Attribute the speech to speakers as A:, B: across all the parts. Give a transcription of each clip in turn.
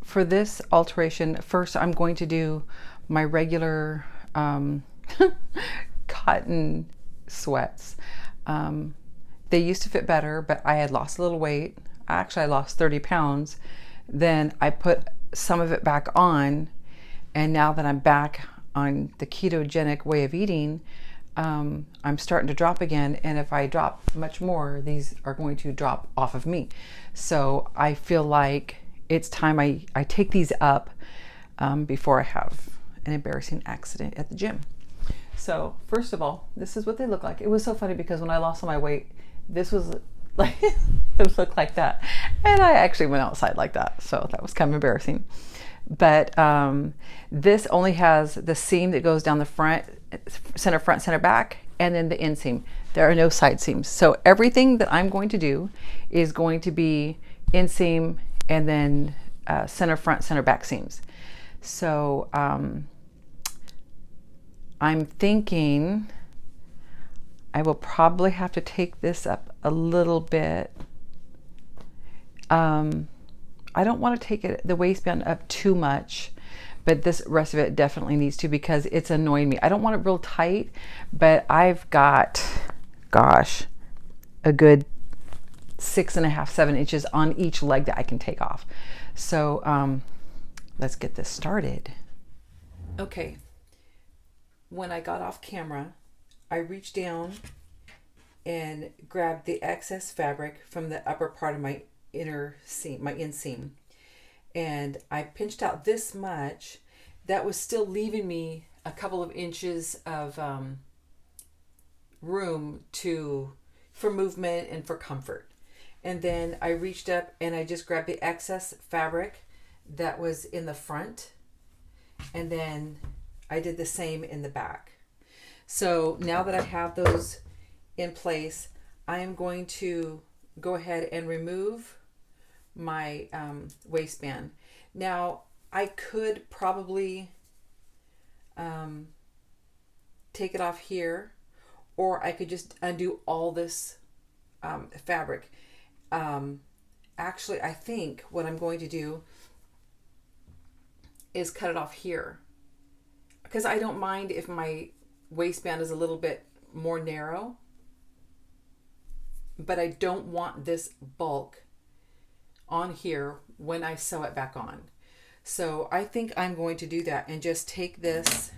A: for this alteration, first I'm going to do my regular cotton sweats. They used to fit better, but I had lost a little weight. Actually, I lost 30 pounds. Then I put some of it back on, and now that I'm back on the ketogenic way of eating, I'm starting to drop again, and if I drop much more, these are going to drop off of me. So I feel like it's time I take these up before I have an embarrassing accident at the gym. So first of all, this is what they look like. It was so funny because when I lost all my weight, this was like, it looked like that. And I actually went outside like that. So that was kind of embarrassing. But this only has the seam that goes down the front, center back, and then the inseam. There are no side seams. So everything that I'm going to do is going to be inseam and then center front, center back seams. So I'm thinking I will probably have to take this up a little bit. I don't want to take the waistband up too much, but this rest of it definitely needs to because it's annoying me. I don't want it real tight, but I've got, gosh, a good 6.5, 7 inches on each leg that I can take off. So let's get this started. Okay. When I got off camera, I reached down and grabbed the excess fabric from the upper part of my inner seam, my inseam, and I pinched out this much. That was still leaving me a couple of inches of room for movement and for comfort. And then I reached up and I just grabbed the excess fabric that was in the front, and then I did the same in the back. So now that I have those in place, I am going to go ahead and remove my waistband. Now, I could probably take it off here, or I could just undo all this fabric. Actually, I think what I'm going to do is cut it off here, because I don't mind if my waistband is a little bit more narrow, but I don't want this bulk on here when I sew it back on. So I think I'm going to do that and just take this,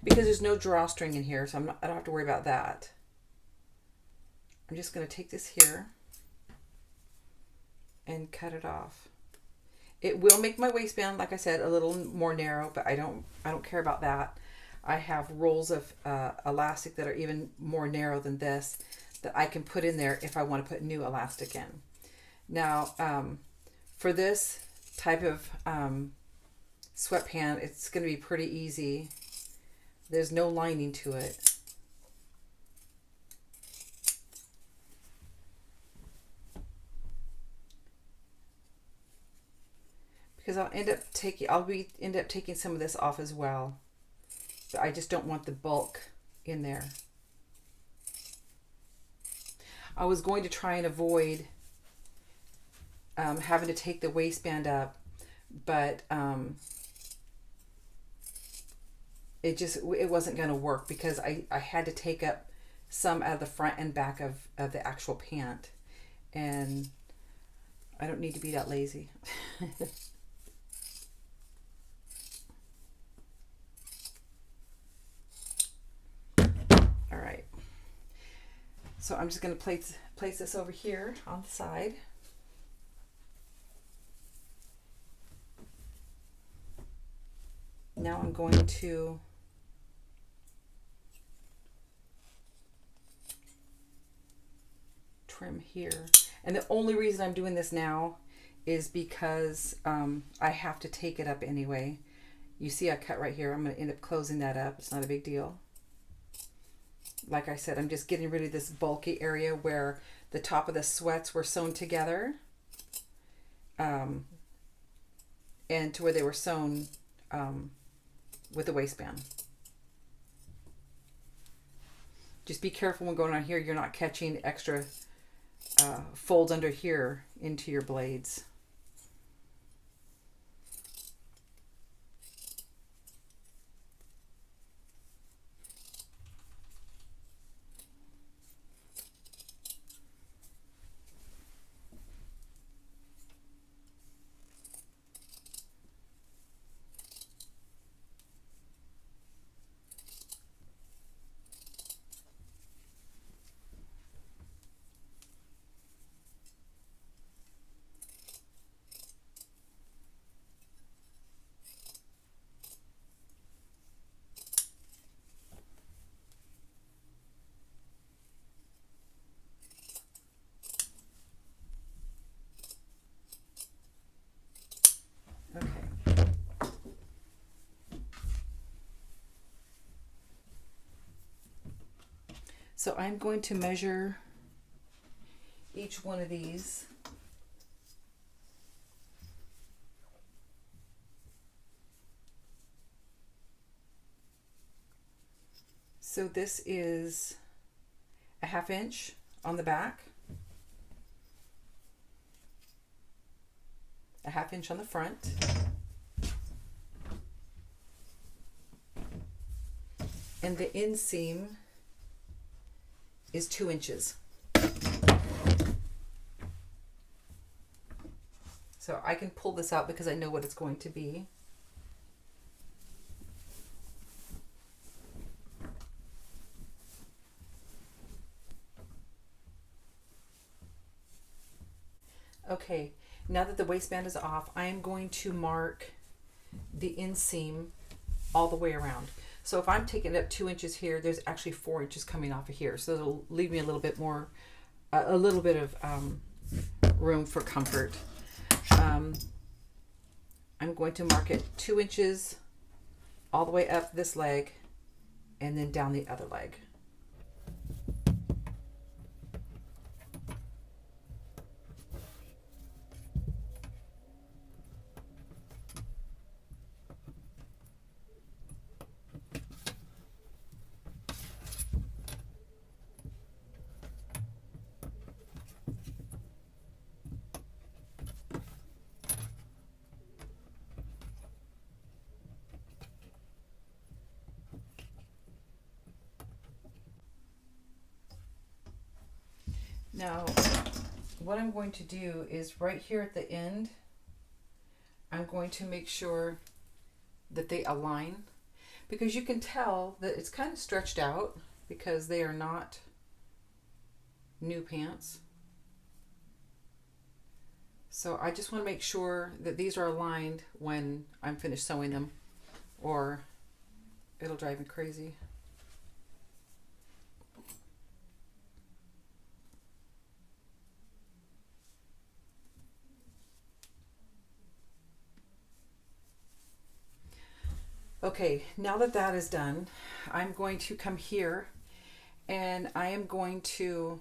A: because there's no drawstring in here, so I don't have to worry about that. I'm just going to take this here and cut it off. It will make my waistband, like I said, a little more narrow, but I don't care about that. I have rolls of elastic that are even more narrow than this that I can put in there if I want to put new elastic in. Now, for this type of sweatpant, it's going to be pretty easy. There's no lining to it. Because I'll end up taking some of this off as well. But I just don't want the bulk in there. I was going to try and avoid having to take the waistband up, but it wasn't going to work, because I had to take up some out of the front and back of the actual pant, and I don't need to be that lazy. All right. So I'm just going to place this over here on the side. Now I'm going to trim here. And the only reason I'm doing this now is because I have to take it up anyway. You see I cut right here. I'm going to end up closing that up. It's not a big deal. Like I said, I'm just getting rid of this bulky area where the top of the sweats were sewn together, and to where they were sewn with the waistband. Just be careful when going on here, you're not catching extra folds under here into your blades. So I'm going to measure each one of these. So this is a 1/2 inch on the back, a 1/2 inch on the front, and the inseam is 2 inches. So I can pull this out because I know what it's going to be. Okay, now that the waistband is off, I am going to mark the inseam all the way around. So if I'm taking it up 2 inches here, there's actually 4 inches coming off of here. So it'll leave me a little bit more, a little bit of room for comfort. I'm going to mark it 2 inches all the way up this leg and then down the other leg. Now, what I'm going to do is right here at the end, I'm going to make sure that they align, because you can tell that it's kind of stretched out because they are not new pants. So I just want to make sure that these are aligned when I'm finished sewing them, or it'll drive me crazy. Okay, now that that is done, I'm going to come here and I am going to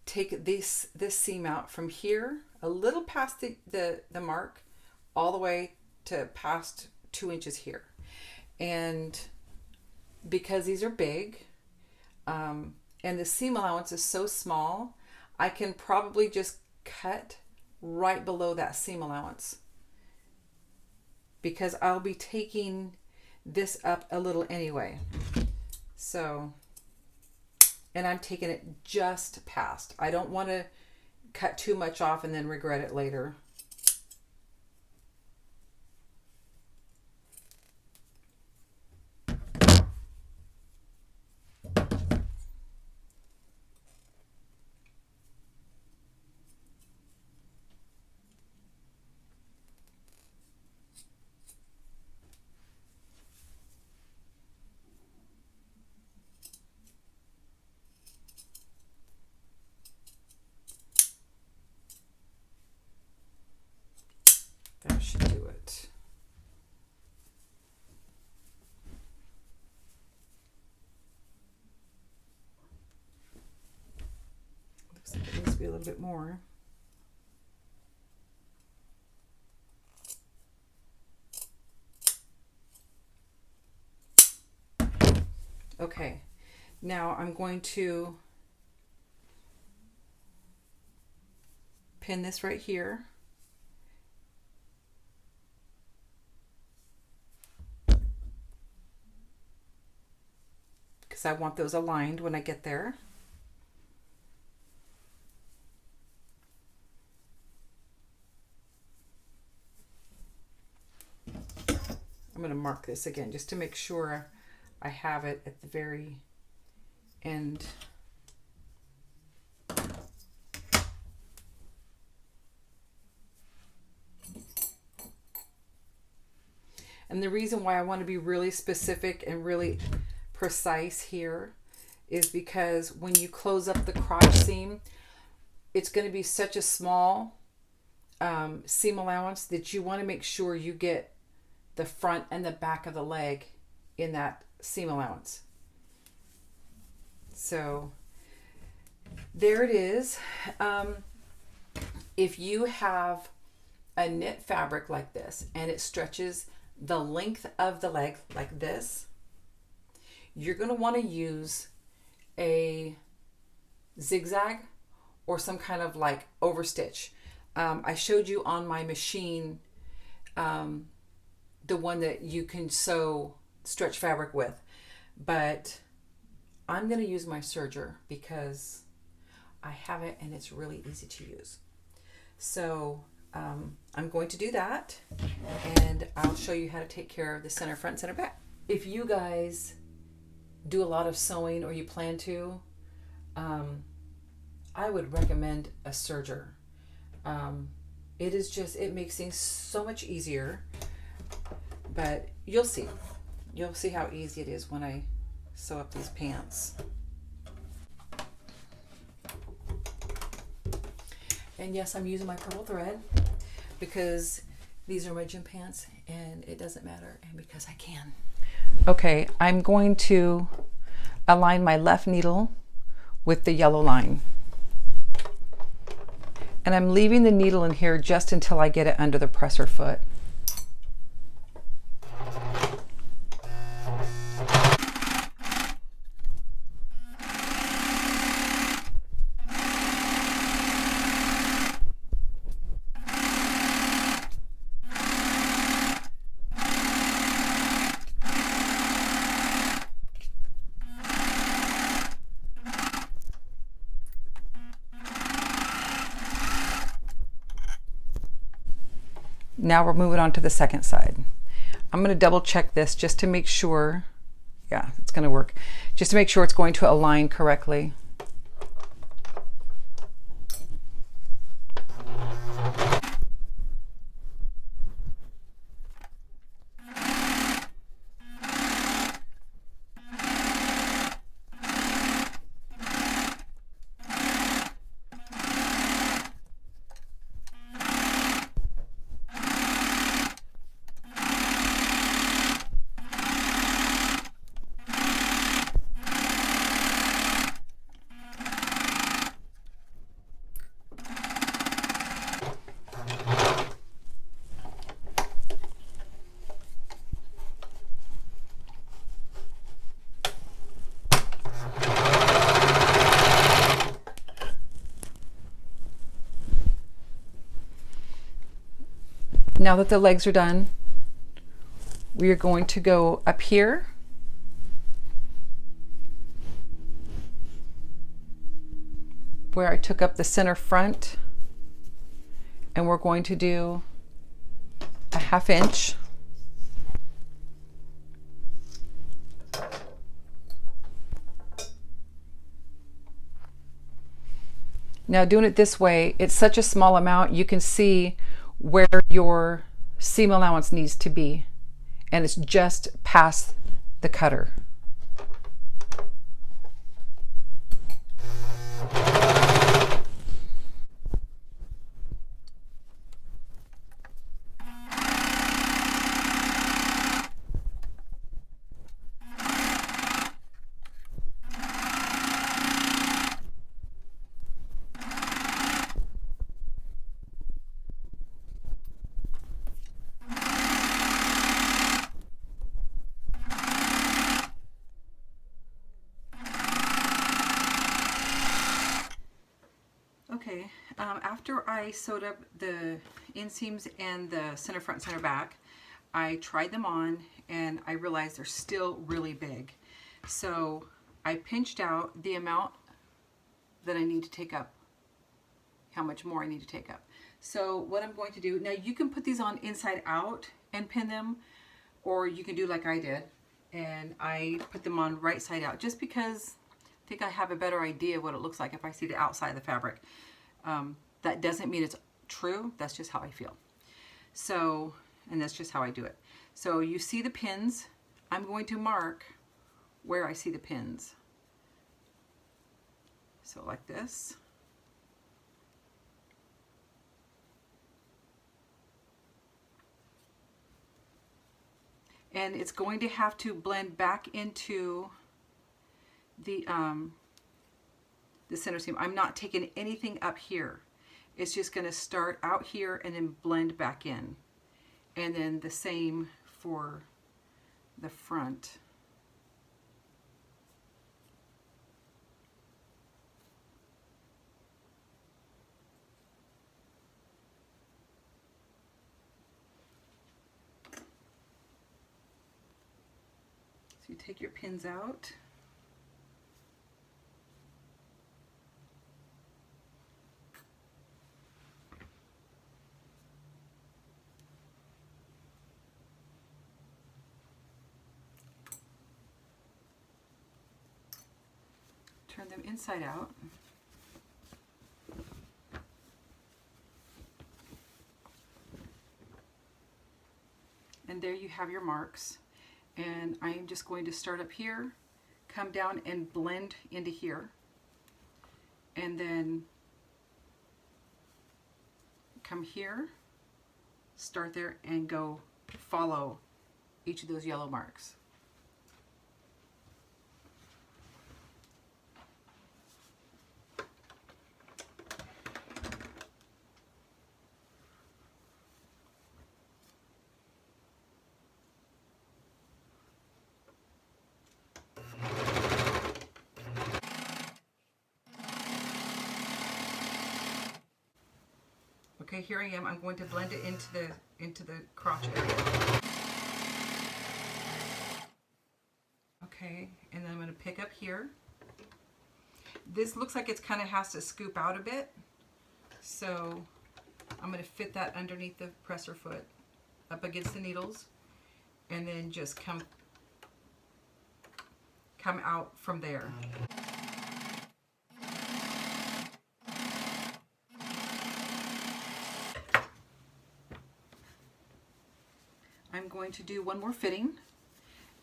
A: take this seam out from here a little past the mark all the way to past 2 inches here. And because these are big and the seam allowance is so small, I can probably just cut right below that seam allowance, because I'll be taking this up a little anyway. So, and I'm taking it just past. I don't want to cut too much off and then regret it later. That should do it. Looks like it needs to be a little bit more. Okay, now I'm going to pin this right here. Because I want those aligned when I get there. I'm going to mark this again just to make sure I have it at the very end. And the reason why I want to be really specific and really precise here is because when you close up the crotch seam, it's going to be such a small seam allowance that you want to make sure you get the front and the back of the leg in that seam allowance. So there it is. If you have a knit fabric like this and it stretches the length of the leg like this, you're going to want to use a zigzag or some kind of like overstitch. I showed you on my machine the one that you can sew stretch fabric with, but I'm going to use my serger because I have it and it's really easy to use. So I'm going to do that, and I'll show you how to take care of the center front, center back. If you guys do a lot of sewing or you plan to, I would recommend a serger. It makes things so much easier, but you'll see how easy it is when I sew up these pants. And yes, I'm using my purple thread because these are my gym pants and it doesn't matter, and because I can. Okay, I'm going to align my left needle with the yellow line. And I'm leaving the needle in here just until I get it under the presser foot. Now we're moving on to the second side. I'm going to double check this just to make sure, yeah, it's going to work. Just to make sure it's going to align correctly. Now that the legs are done, we are going to go up here where I took up the center front, and we're going to do a 1/2 inch. Now doing it this way, it's such a small amount, you can see where your seam allowance needs to be, and it's just past the cutter. Okay, after I sewed up the inseams and the center front, center back, I tried them on and I realized they're still really big. So I pinched out the amount that I need to take up, how much more I need to take up. So what I'm going to do, now you can put these on inside out and pin them, or you can do like I did, and I put them on right side out just because I think I have a better idea what it looks like if I see the outside of the fabric. That doesn't mean it's true, that's just how I feel. So, and that's just how I do it. So you see the pins, I'm going to mark where I see the pins. So like this. And it's going to have to blend back into the the center seam. I'm not taking anything up here. It's just going to start out here and then blend back in. And then the same for the front. So you take your pins out. Turn them inside out. And there you have your marks. And I'm just going to start up here, come down and blend into here, and then come here, start there, and go follow each of those yellow marks. Okay, here I am. I'm going to blend it into the crotch area. Okay, and then I'm going to pick up here. This looks like it's kind of has to scoop out a bit, so I'm going to fit that underneath the presser foot up against the needles, and then just come out from there. I'm going to do one more fitting,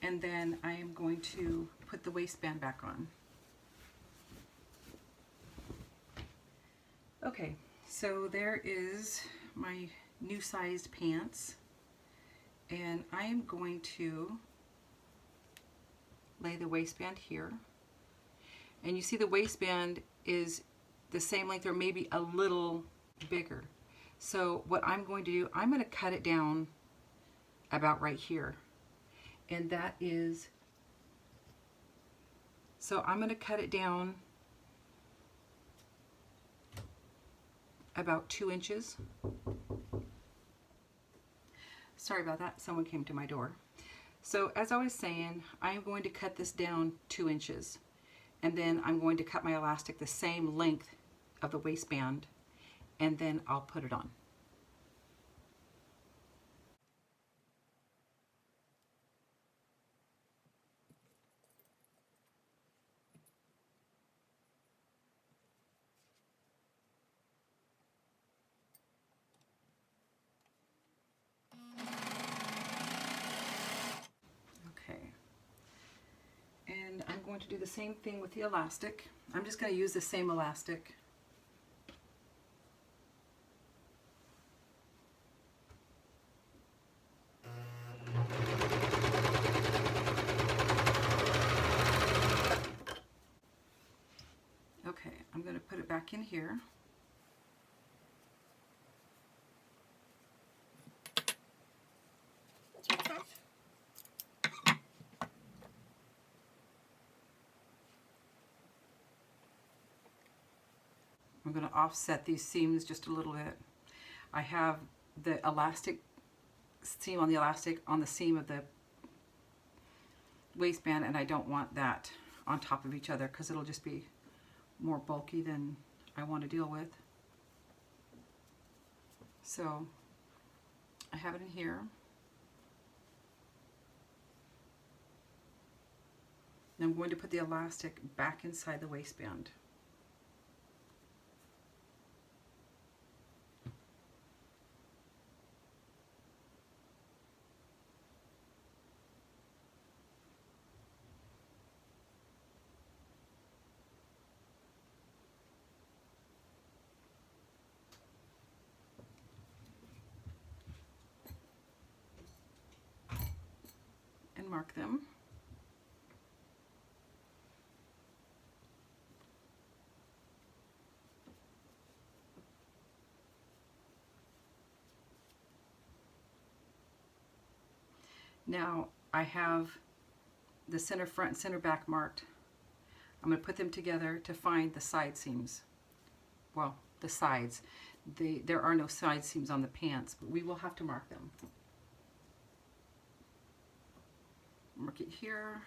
A: and then I am going to put the waistband back on. Okay, so there is my new sized pants, and I am going to lay the waistband here. And you see the waistband is the same length or maybe a little bigger. So what I'm going to do, I'm going to cut it down about right here, and that is, so I'm going to cut it down about 2 inches. Sorry about that, someone came to my door. So as I was saying, I'm going to cut this down 2 inches, and then I'm going to cut my elastic the same length of the waistband, and then I'll put it on. And I'm going to do the same thing with the elastic. I'm just going to use the same elastic. Okay, I'm going to put it back in here. I'm going to offset these seams just a little bit. I have the elastic seam on the elastic on the seam of the waistband, and I don't want that on top of each other because it'll just be more bulky than I want to deal with. So I have it in here. And I'm going to put the elastic back inside the waistband. Mark them. Now I have the center front and center back marked. I'm going to put them together to find the side seams. Well, the sides. There are no side seams on the pants, but we will have to mark them. Mark it here,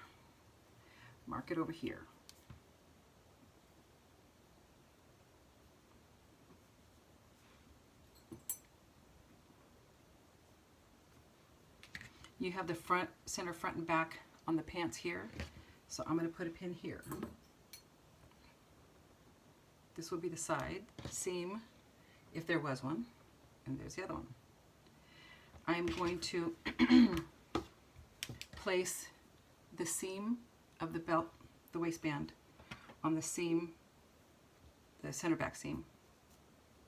A: mark it over here. You have the front, center front and back on the pants here, so I'm going to put a pin here. This will be the side seam, if there was one, and there's the other one. I'm going to place the seam of the belt, the waistband, on the seam, the center back seam,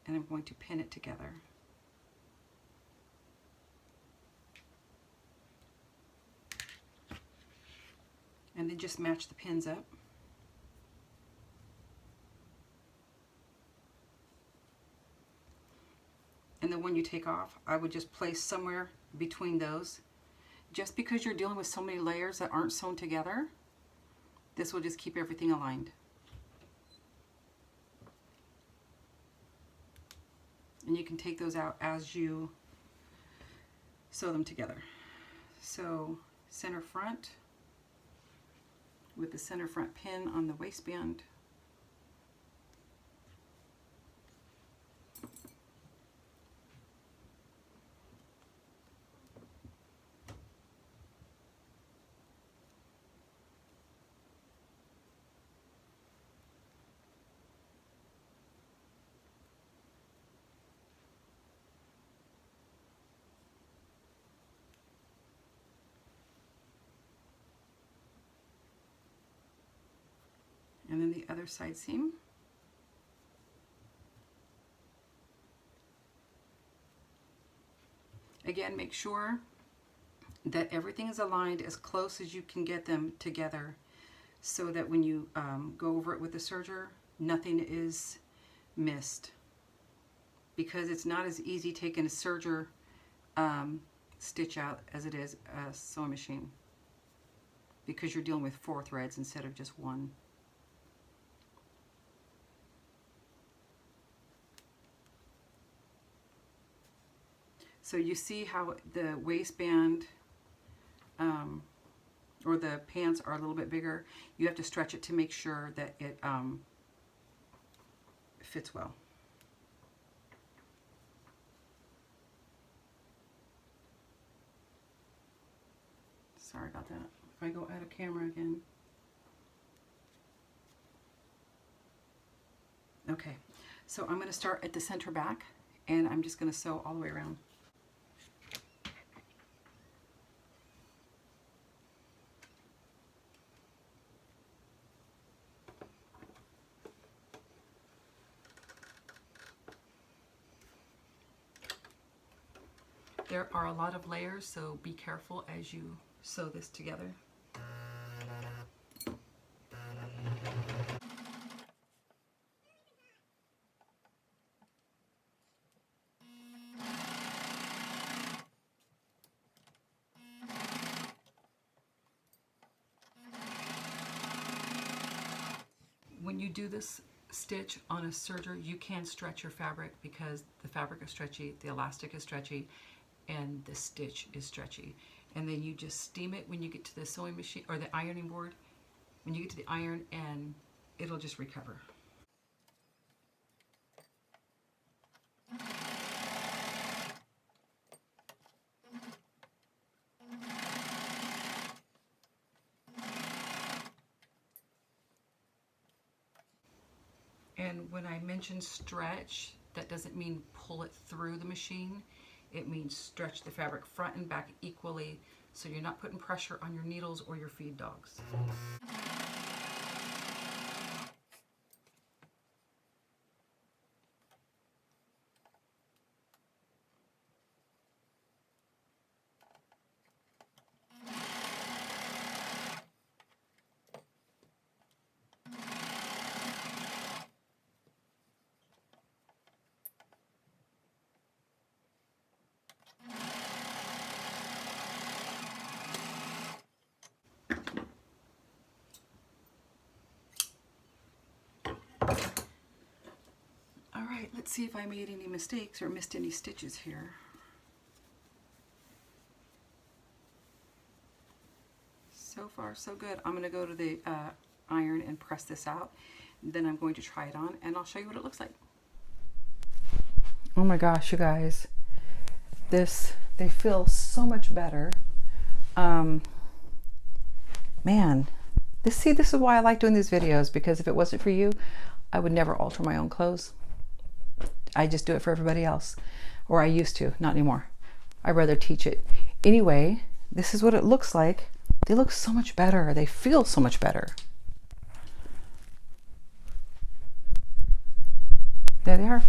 A: and I'm going to pin it together. And then just match the pins up. And then when you take off, I would just place somewhere between those. Just because you're dealing with so many layers that aren't sewn together, this will just keep everything aligned. And you can take those out as you sew them together. So center front with the center front pin on the waistband. And then the other side seam. Again, make sure that everything is aligned as close as you can get them together, so that when you go over it with the serger, nothing is missed. Because it's not as easy taking a serger stitch out as it is a sewing machine, because you're dealing with 4 threads instead of just 1. So you see how the waistband or the pants are a little bit bigger. You have to stretch it to make sure that it fits well. Sorry about that. If I go out of camera again. Okay, so I'm going to start at the center back, and I'm just going to sew all the way around. There are a lot of layers, so be careful as you sew this together. When you do this stitch on a serger, you can stretch your fabric because the fabric is stretchy, the elastic is stretchy, and the stitch is stretchy. And then you just steam it when you get to the sewing machine or the ironing board. When you get to the iron, and it'll just recover. And when I mention stretch, that doesn't mean pull it through the machine. It means stretch the fabric front and back equally, so you're not putting pressure on your needles or your feed dogs. Let's see if I made any mistakes or missed any stitches here. So far, so good. I'm going to go to the iron and press this out. Then I'm going to try it on, and I'll show you what it looks like. Oh my gosh, you guys. They feel so much better. Man, this is why I like doing these videos, because if it wasn't for you, I would never alter my own clothes. I just do it for everybody else. Or I used to, not anymore. I'd rather teach it. Anyway, this is what it looks like. They look so much better. They feel so much better. There they are.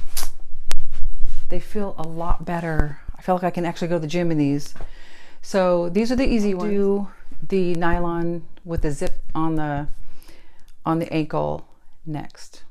A: They feel a lot better. I feel like I can actually go to the gym in these. So these are the easy ones. Do the nylon with the zip on the ankle next.